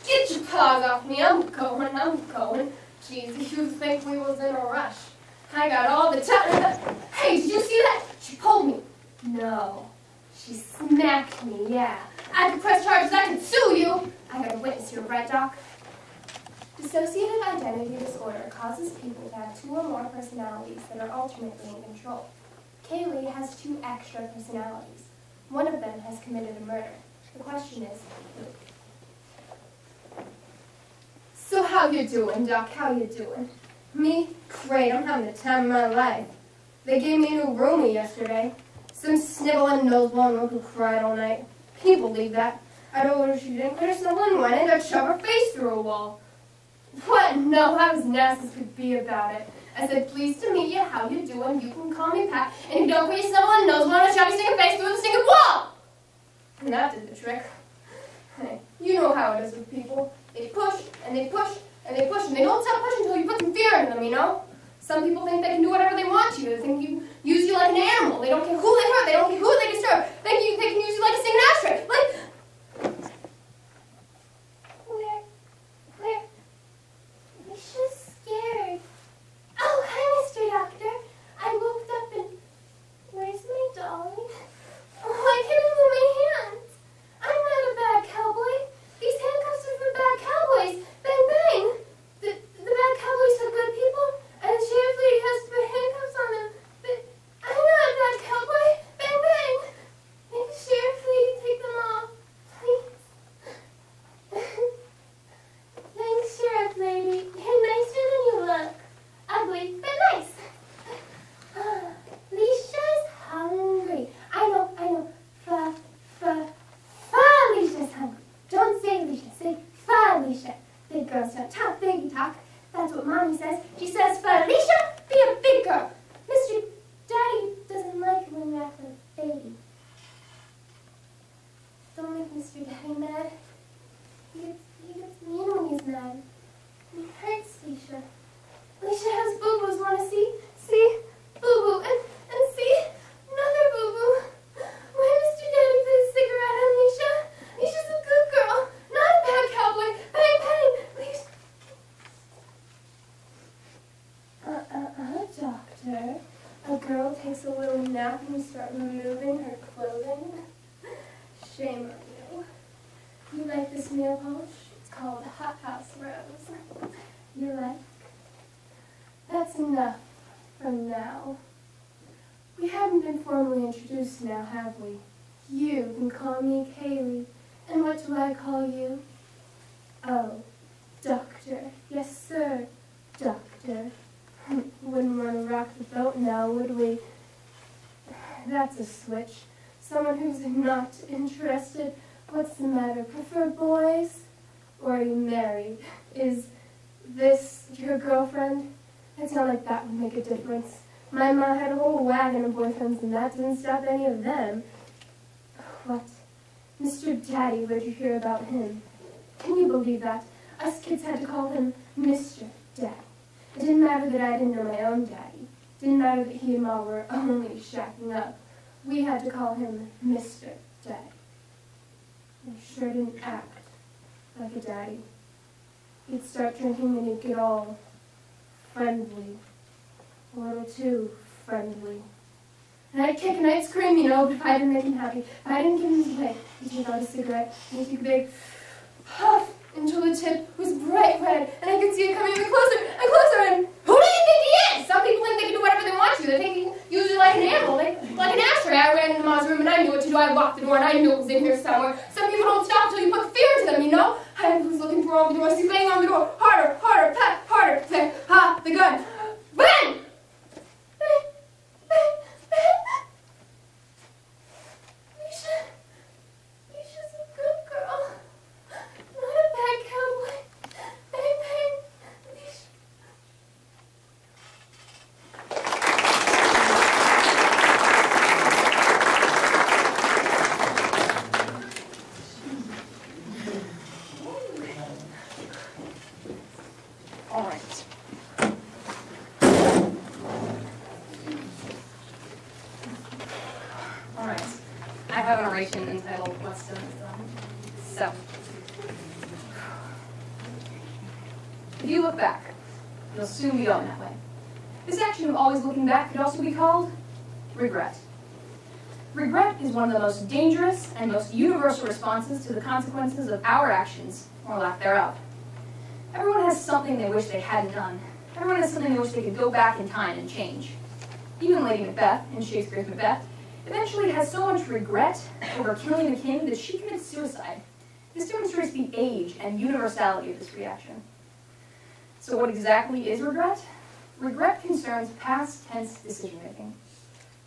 Get your paws off me. I'm going. Jeez, you think we was in a rush. I got all the time. Hey, did you see that? She pulled me. No. She smacked me, yeah. I could press charges. I could sue you. I got a witness here, right, Doc? Dissociative identity disorder causes people to have 2 or more personalities that are alternately in control. Kaylee has 2 extra personalities. One of them has committed a murder. The question is, who? So how you doing, Doc? How you doing? Me? Great, I'm having the time of my life. They gave me a new roomie yesterday. Some sniveling, nose-blowing one who cried all night. Can you believe that? I told her she didn't quit her sniveling and went in to shove her face through a wall. What? No, I was nasty as could be about it. I said, pleased to meet you, how you doing? You can call me Pat, and if you don't quit your sniveling, nose-blowing and shove your stinking face through the stinking wall! And that did the trick. Hey, you know how it is with people. They push, and they push, and they push, and they don't stop pushing until you put some fear in them, you know? Some people think they can do whatever they want to. They think you use you like an animal. They don't care who they hurt. They don't care who they disturb. They can use you like a singing ashtray. Like... Where? She's scared. Oh, hi, Mr. Doctor. I woke up and... Where's my dolly? Oh, I can't move my hands. I'm not a bad cowboy. These handcuffs are for bad cowboys. Bang, bang. The bad cowboys are good people, and the sheriff lady has to put handcuffs on them. But I'm not a bad cowboy. Bang, bang. Make the sheriff lady take them off, please. Thanks, sheriff lady. You're nicer than you look. Ugly, but nice. Leisha's hungry. I know. Leisha's hungry. Don't say Leisha, say Felicia. Big girls don't talk big talk. That's what Mommy says. She says, Felicia, be a big girl. Mr. Daddy doesn't like it when you act like a baby. Don't make Mr. Daddy mad. He gets mean when he's mad. He hurts Leisha. Leisha has boo-boos. Want to see? See? Boo-boo. And see? Another boo-boo. Why Mr. Daddy put a cigarette on Leisha? Leisha's a good girl. Not a bad cowboy. Bang, bang. Leisha. Doctor. A girl takes a little nap and you start removing her clothing. Shame on you. You like this nail polish? It's called Hot House Rose. You like? That's enough for now. We haven't been formally introduced now, have we? You can call me Kaylee. And what do I call you? Oh, Doctor. Yes, sir, Doctor. Wouldn't want to rock the boat now, would we? That's a switch. Someone who's not interested. What's the matter? Prefer boys? Or are you married? Is this your girlfriend? It's not like that would make a difference. My ma had a whole wagon of boyfriends and that didn't stop any of them. What? Mr. Daddy, where'd you hear about him? Can you believe that? Us kids had to call him Mr. Daddy. It didn't matter that I didn't know my own daddy. It didn't matter that he and Ma were only shacking up. We had to call him Mr. Daddy. He sure didn't act like a daddy. He'd start drinking and he'd get all friendly. A little too friendly. And I'd kick and I'd scream, you know, but if I didn't make him happy, if I didn't give him his way, he'd take out a cigarette and he'd take a big puff until the tip was bright red, and I could see it coming even closer and closer, and who do you think he is? Some people think they can do whatever they want to. They think you use it like an animal, like an ashtray. I ran into Ma's room and I knew what to do. I locked the door and I knew it was in here somewhere. Some people don't stop until you put fear into them, you know? I was looking for all the doors. He's banging on the door. Harder, harder, pat, harder. There, ha, the gun. Bang! Bang! Bang! Bang! Leisha's a good girl. Not a bad cowboy. Bang, bang. Leisha. All right. All right. I have an oration entitled What's Done is Done. So, If you look back, you'll soon be going that way. This action of always looking back could also be called regret. Regret is one of the most dangerous and most universal responses to the consequences of our actions, or lack thereof. Everyone has something they wish they hadn't done. Everyone has something they wish they could go back in time and change. Even Lady Macbeth, in Shakespeare's Macbeth, eventually has so much regret over killing the king that she commits suicide. This demonstrates the age and universality of this reaction. So what exactly is regret? Regret concerns past tense decision-making.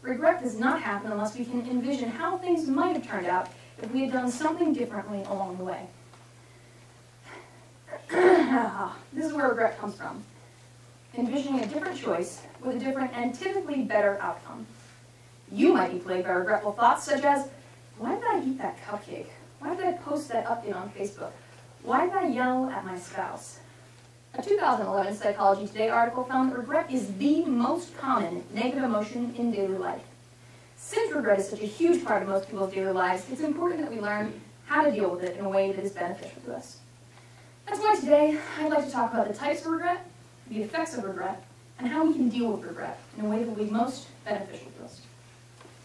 Regret does not happen unless we can envision how things might have turned out if we had done something differently along the way. This is where regret comes from. Envisioning a different choice with a different and typically better outcome. You might be plagued by regretful thoughts such as, why did I eat that cupcake? Why did I post that update on Facebook? Why did I yell at my spouse? A 2011 Psychology Today article found that regret is the most common negative emotion in daily life. Since regret is such a huge part of most people's daily lives, it's important that we learn how to deal with it in a way that is beneficial to us. That's why today I'd like to talk about the types of regret, the effects of regret, and how we can deal with regret in a way that will be most beneficial to us.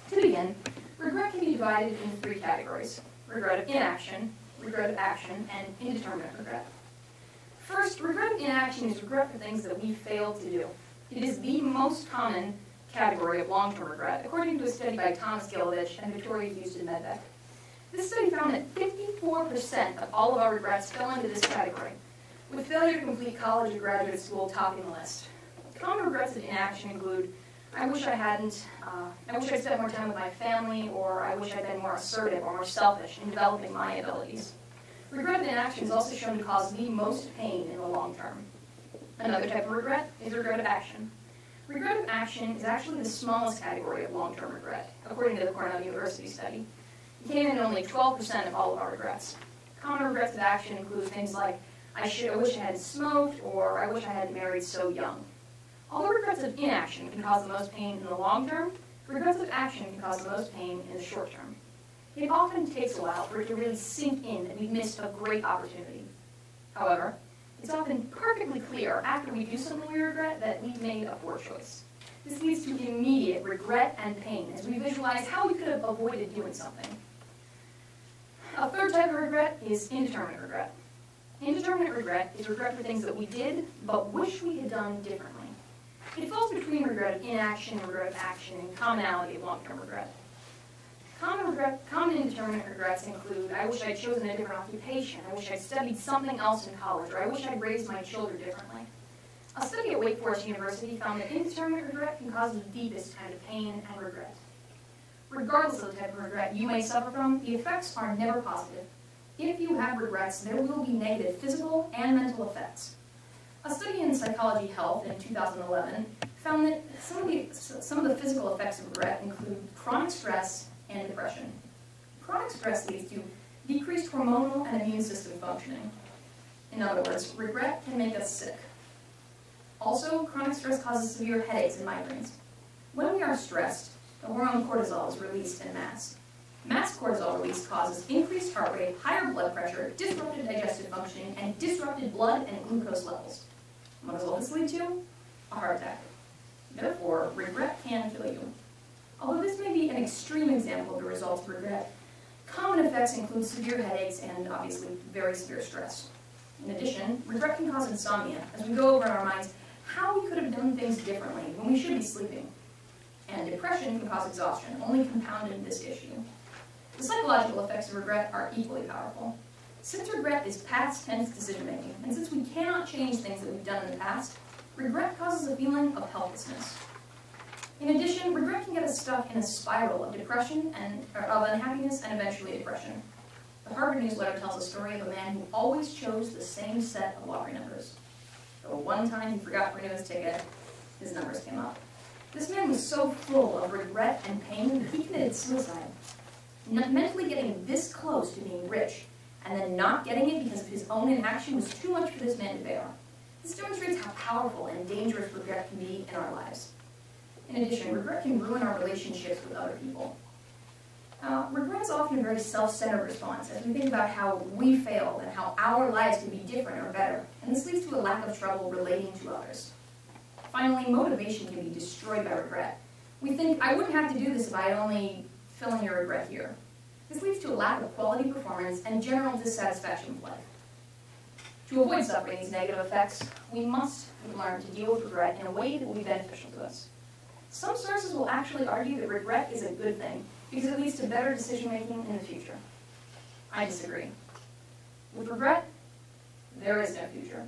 To begin, regret can be divided into three categories: regret of inaction, regret of action, and indeterminate regret. First, regret of inaction is regret for things that we failed to do. It is the most common category of long-term regret, according to a study by Thomas Gilovich and Victoria Houston Medbeck. This study found that 54% of all of our regrets fell into this category, with failure to complete college or graduate school topping the list. Common regrets of inaction include, I wish I'd spent more time with my family, or I wish I'd been more assertive or more selfish in developing my abilities. Regret of inaction is also shown to cause the most pain in the long term. Another type of regret is regret of action. Regret of action is actually the smallest category of long-term regret, according to the Cornell University study. It came in at only 12% of all of our regrets. Common regrets of action include things like, I wish I hadn't smoked, or I wish I hadn't married so young. Although regrets of inaction can cause the most pain in the long term, regrets of action can cause the most pain in the short term. It often takes a while for it to really sink in that we've missed a great opportunity. However, it's often perfectly clear after we do something we regret that we've made a poor choice. This leads to immediate regret and pain as we visualize how we could have avoided doing something. A third type of regret is indeterminate regret. Indeterminate regret is regret for things that we did but wish we had done differently. It falls between regret of inaction and regret of action and commonality of long-term regret. Common indeterminate regrets include, I wish I'd chosen a different occupation, I wish I'd studied something else in college, or I wish I'd raised my children differently. A study at Wake Forest University found that indeterminate regret can cause the deepest kind of pain and regret. Regardless of the type of regret you may suffer from, the effects are never positive. If you have regrets, there will be negative physical and mental effects. A study in Psychology Health in 2011 found that some of the physical effects of regret include chronic stress and depression. Chronic stress leads to decreased hormonal and immune system functioning. In other words, regret can make us sick. Also, chronic stress causes severe headaches and migraines. When we are stressed, the hormone cortisol is released en masse. Mass cortisol release causes increased heart rate, higher blood pressure, disrupted digestive functioning, and disrupted blood and glucose levels. What does all this lead to? A heart attack. Therefore, regret can kill you. Although this may be an extreme example of the results of regret, common effects include severe headaches and, obviously, very severe stress. In addition, regret can cause insomnia, as we go over in our minds how we could have done things differently when we should be sleeping. And depression can cause exhaustion, only compounding this issue. The psychological effects of regret are equally powerful. Since regret is past tense decision-making, and since we cannot change things that we've done in the past, regret causes a feeling of helplessness. In addition, regret can get us stuck in a spiral of depression and of unhappiness and eventually depression. The Harvard newsletter tells a story of a man who always chose the same set of lottery numbers. But one time he forgot to renew his ticket, his numbers came up. This man was so full of regret and pain that he committed suicide. Mentally getting this close to being rich and then not getting it because of his own inaction was too much for this man to bear. This demonstrates how powerful and dangerous regret can be in our lives. In addition, regret can ruin our relationships with other people. Regret is often a very self-centered response as we think about how we failed and how our lives could be different or better, and this leads to a lack of trouble relating to others. Finally, motivation can be destroyed by regret. We think, I wouldn't have to do this if I had only fill in your regret here. This leads to a lack of quality performance and general dissatisfaction with life. To avoid suffering these negative effects, we must learn to deal with regret in a way that will be beneficial to us. Some sources will actually argue that regret is a good thing because it leads to better decision-making in the future. I disagree. With regret, there is no future.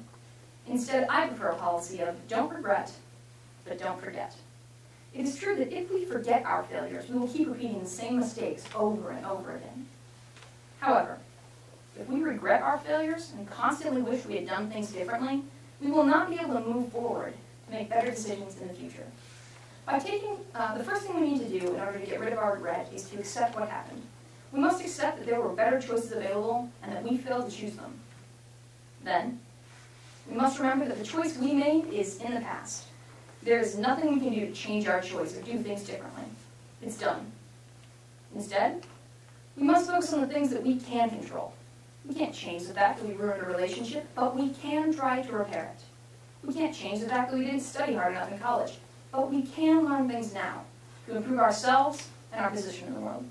Instead, I prefer a policy of don't regret, but don't forget. It is true that if we forget our failures, we will keep repeating the same mistakes over and over again. However, if we regret our failures and constantly wish we had done things differently, we will not be able to move forward to make better decisions in the future. The first thing we need to do in order to get rid of our regret is to accept what happened. We must accept that there were better choices available and that we failed to choose them. Then, we must remember that the choice we made is in the past. There is nothing we can do to change our choice or do things differently. It's done. Instead, we must focus on the things that we can control. We can't change the fact that we ruined a relationship, but we can try to repair it. We can't change the fact that we didn't study hard enough in college, but we can learn things now to improve ourselves and our position in the world.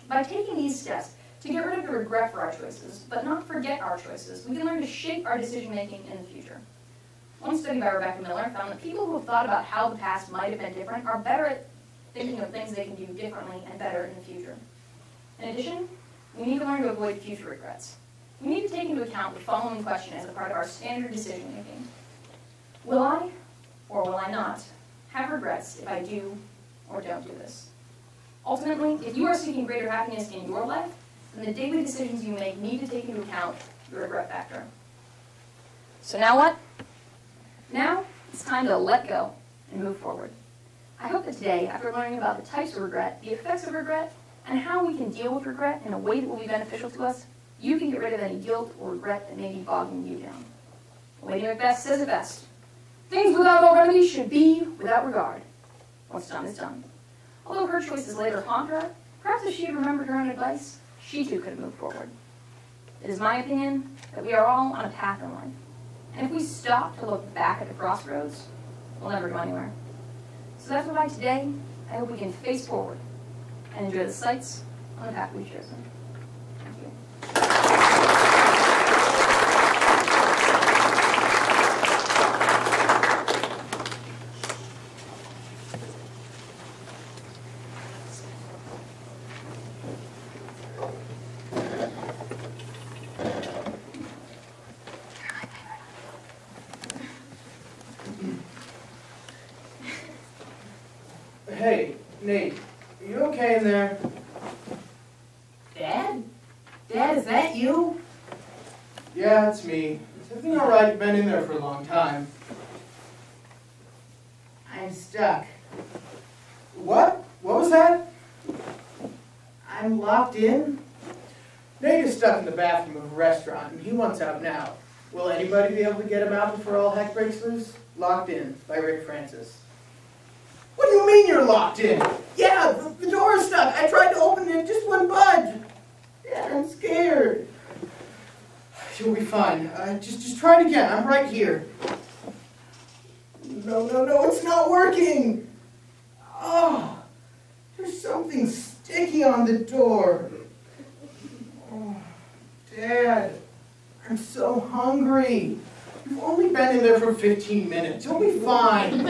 By taking these steps to get rid of the regret for our choices, but not forget our choices, we can learn to shape our decision-making in the future. One study by Rebecca Miller found that people who have thought about how the past might have been different are better at thinking of things they can do differently and better in the future. In addition, we need to learn to avoid future regrets. We need to take into account the following question as a part of our standard decision-making. Will I, or will I not, have regrets if I do or don't do this? Ultimately, if you are seeking greater happiness in your life, then the daily decisions you make need to take into account the regret factor. So now what? Now, it's time to let go and move forward. I hope that today, after learning about the types of regret, the effects of regret, and how we can deal with regret in a way that will be beneficial to us, you can get rid of any guilt or regret that may be bogging you down. Lady Macbeth says it best. Things without all remedy should be without regard. What's done is done. Although her choices later haunt her, perhaps if she had remembered her own advice, she too could have moved forward. It is my opinion that we are all on a path in life. And if we stop to look back at the crossroads, we'll never go anywhere. So that's why today, I hope we can face forward and enjoy the sights on the path we've chosen. Thank you. Hey, Nate, are you okay in there? Dad? Dad, is that you? Yeah, it's me. Is everything all right? You've been in there for a long time. I'm stuck. What? What was that? I'm locked in? Nate is stuck in the bathroom of a restaurant, and he wants out now. Will anybody be able to get him out before all heck breaks loose? Locked In, by Rick Francis. What do you mean you're locked in? Yeah, the door is stuck. I tried to open it, it just wouldn't budge. Dad, I'm scared. You'll be fine. Just try it again. I'm right here. No, it's not working. Oh, there's something sticky on the door. Oh, Dad, I'm so hungry. You've only been in there for 15 minutes. You'll be fine.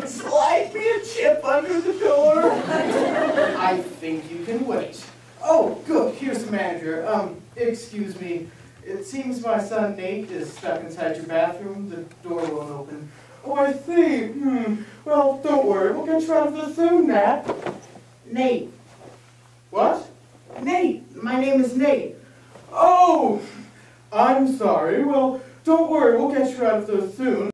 Slide me a chip under the door. I think you can wait. Oh, good. Here's the manager. Excuse me. It seems my son Nate is stuck inside your bathroom. The door won't open. Oh, I see. Well, don't worry. We'll get you out of there soon, Nat. Nate. What? Nate. My name is Nate. Oh, I'm sorry. Well, don't worry. We'll get you out of there soon.